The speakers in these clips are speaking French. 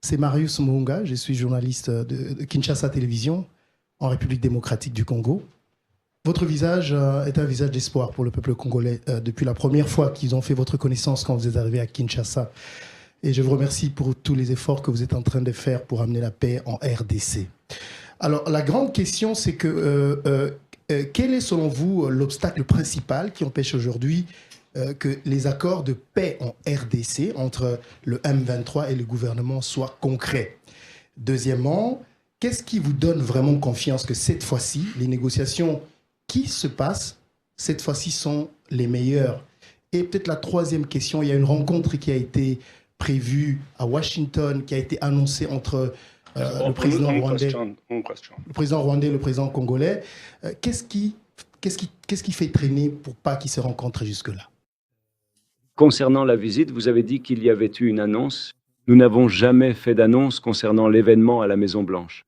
C'est Marius Muhunga, je suis journaliste de Kinshasa Télévision en République démocratique du Congo. Votre visage est un visage d'espoir pour le peuple congolais depuis la première fois qu'ils ont fait votre connaissance quand vous êtes arrivé à Kinshasa. Et je vous remercie pour tous les efforts que vous êtes en train de faire pour amener la paix en RDC. Alors, la grande question, c'est que quel est selon vous l'obstacle principal qui empêche aujourd'hui que les accords de paix en RDC entre le M23 et le gouvernement soient concrets? Deuxièmement, qu'est-ce qui vous donne vraiment confiance que cette fois-ci, les négociations qui se passent, cette fois-ci sont les meilleures? Et peut-être la troisième question, il y a une rencontre qui a été prévue à Washington, qui a été annoncée entre le président rwandais et le président congolais. Qu'est-ce qui fait traîner pour pas qu'ils se rencontrent jusque-là? Concernant la visite, vous avez dit qu'il y avait eu une annonce. Nous n'avons jamais fait d'annonce concernant l'événement à la Maison-Blanche.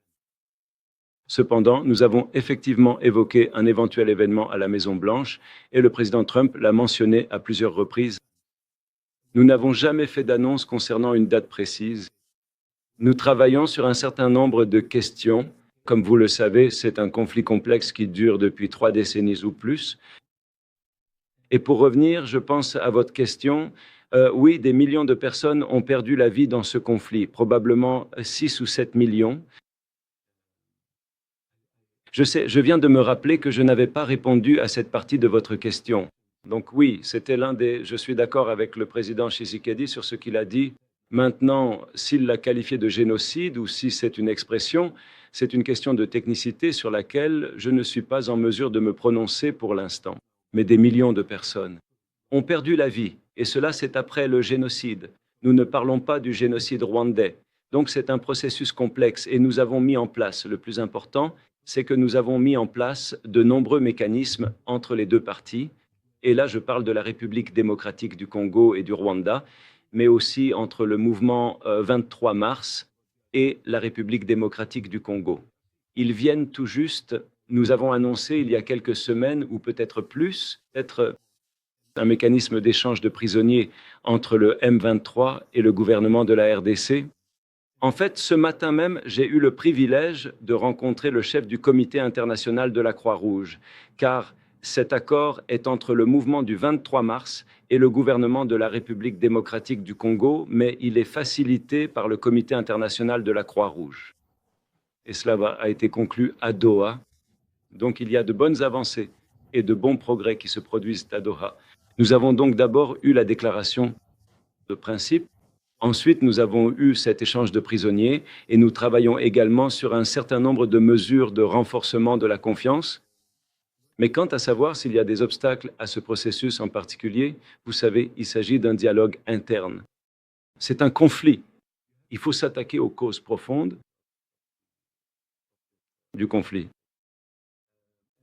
Cependant, nous avons effectivement évoqué un éventuel événement à la Maison-Blanche et le président Trump l'a mentionné à plusieurs reprises. Nous n'avons jamais fait d'annonce concernant une date précise. Nous travaillons sur un certain nombre de questions. Comme vous le savez, c'est un conflit complexe qui dure depuis 3 décennies ou plus. Et pour revenir, je pense à votre question, oui, des millions de personnes ont perdu la vie dans ce conflit, probablement 6 ou 7 millions. Je viens de me rappeler que je n'avais pas répondu à cette partie de votre question. Donc oui, c'était je suis d'accord avec le président Tshisekedi sur ce qu'il a dit. Maintenant, s'il l'a qualifié de génocide ou si c'est une expression, c'est une question de technicité sur laquelle je ne suis pas en mesure de me prononcer pour l'instant. Mais des millions de personnes ont perdu la vie, et cela c'est après le génocide. Nous ne parlons pas du génocide rwandais. Donc c'est un processus complexe et nous avons mis en place, le plus important, c'est que nous avons mis en place de nombreux mécanismes entre les deux parties. Et là, je parle de la République démocratique du Congo et du Rwanda, mais aussi entre le mouvement 23 mars et la République démocratique du Congo. Ils viennent tout juste. Nous avons annoncé il y a quelques semaines, ou peut-être plus, peut-être un mécanisme d'échange de prisonniers entre le M23 et le gouvernement de la RDC. En fait, ce matin même, j'ai eu le privilège de rencontrer le chef du Comité international de la Croix-Rouge, car cet accord est entre le mouvement du 23 mars et le gouvernement de la République démocratique du Congo, mais il est facilité par le Comité international de la Croix-Rouge. Et cela a été conclu à Doha. Donc il y a de bonnes avancées et de bons progrès qui se produisent à Doha. Nous avons donc d'abord eu la déclaration de principe. Ensuite, nous avons eu cet échange de prisonniers et nous travaillons également sur un certain nombre de mesures de renforcement de la confiance. Mais quant à savoir s'il y a des obstacles à ce processus en particulier, vous savez, il s'agit d'un dialogue interne. C'est un conflit. Il faut s'attaquer aux causes profondes du conflit.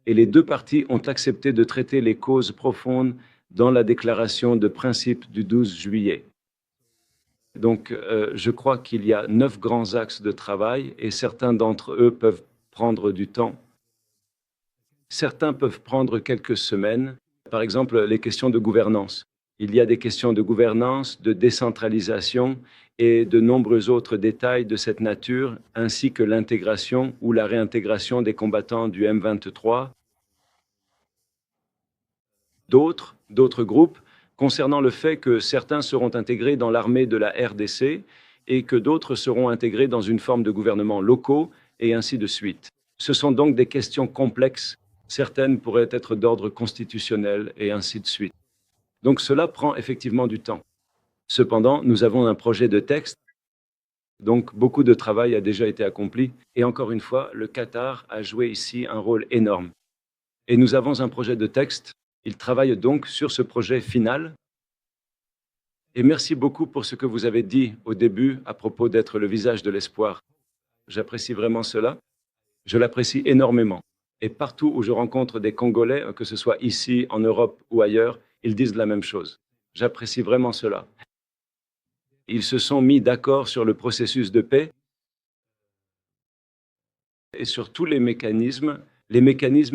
Et les deux parties ont accepté de traiter les causes profondes dans la déclaration de principe du 12 juillet. Donc, je crois qu'il y a 9 grands axes de travail et certains d'entre eux peuvent prendre du temps. Certains peuvent prendre quelques semaines. Par exemple, les questions de gouvernance. Il y a des questions de gouvernance, de décentralisation et de nombreux autres détails de cette nature, ainsi que l'intégration ou la réintégration des combattants du M23. D'autres groupes, concernant le fait que certains seront intégrés dans l'armée de la RDC et que d'autres seront intégrés dans une forme de gouvernement locaux, et ainsi de suite. Ce sont donc des questions complexes. Certaines pourraient être d'ordre constitutionnel, et ainsi de suite. Donc cela prend effectivement du temps. Cependant, nous avons un projet de texte, donc beaucoup de travail a déjà été accompli. Et encore une fois, le Qatar a joué ici un rôle énorme. Et nous avons un projet de texte. Il travaille donc sur ce projet final. Et merci beaucoup pour ce que vous avez dit au début à propos d'être le visage de l'espoir. J'apprécie vraiment cela. Je l'apprécie énormément. Et partout où je rencontre des Congolais, que ce soit ici, en Europe ou ailleurs, ils disent la même chose. J'apprécie vraiment cela. Ils se sont mis d'accord sur le processus de paix et sur tous les mécanismes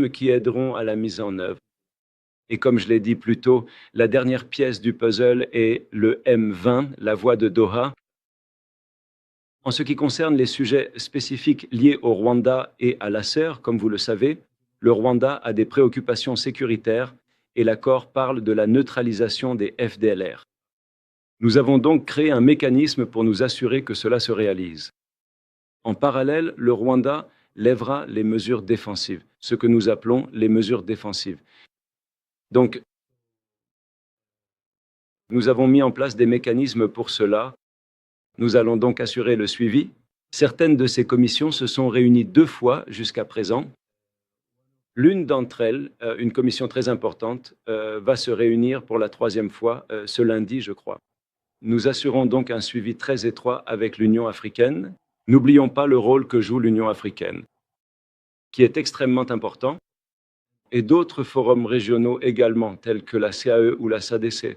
qui aideront à la mise en œuvre. Et comme je l'ai dit plus tôt, la dernière pièce du puzzle est le M20, la voie de Doha. En ce qui concerne les sujets spécifiques liés au Rwanda et à l'ACER, comme vous le savez, le Rwanda a des préoccupations sécuritaires et l'accord parle de la neutralisation des FDLR. Nous avons donc créé un mécanisme pour nous assurer que cela se réalise. En parallèle, le Rwanda lèvera les mesures défensives, ce que nous appelons les mesures défensives. Donc, nous avons mis en place des mécanismes pour cela. Nous allons donc assurer le suivi. Certaines de ces commissions se sont réunies 2 fois jusqu'à présent. L'une d'entre elles, une commission très importante, va se réunir pour la 3e fois ce lundi, je crois. Nous assurons donc un suivi très étroit avec l'Union africaine. N'oublions pas le rôle que joue l'Union africaine, qui est extrêmement important, et d'autres forums régionaux également, tels que la CAE ou la SADC.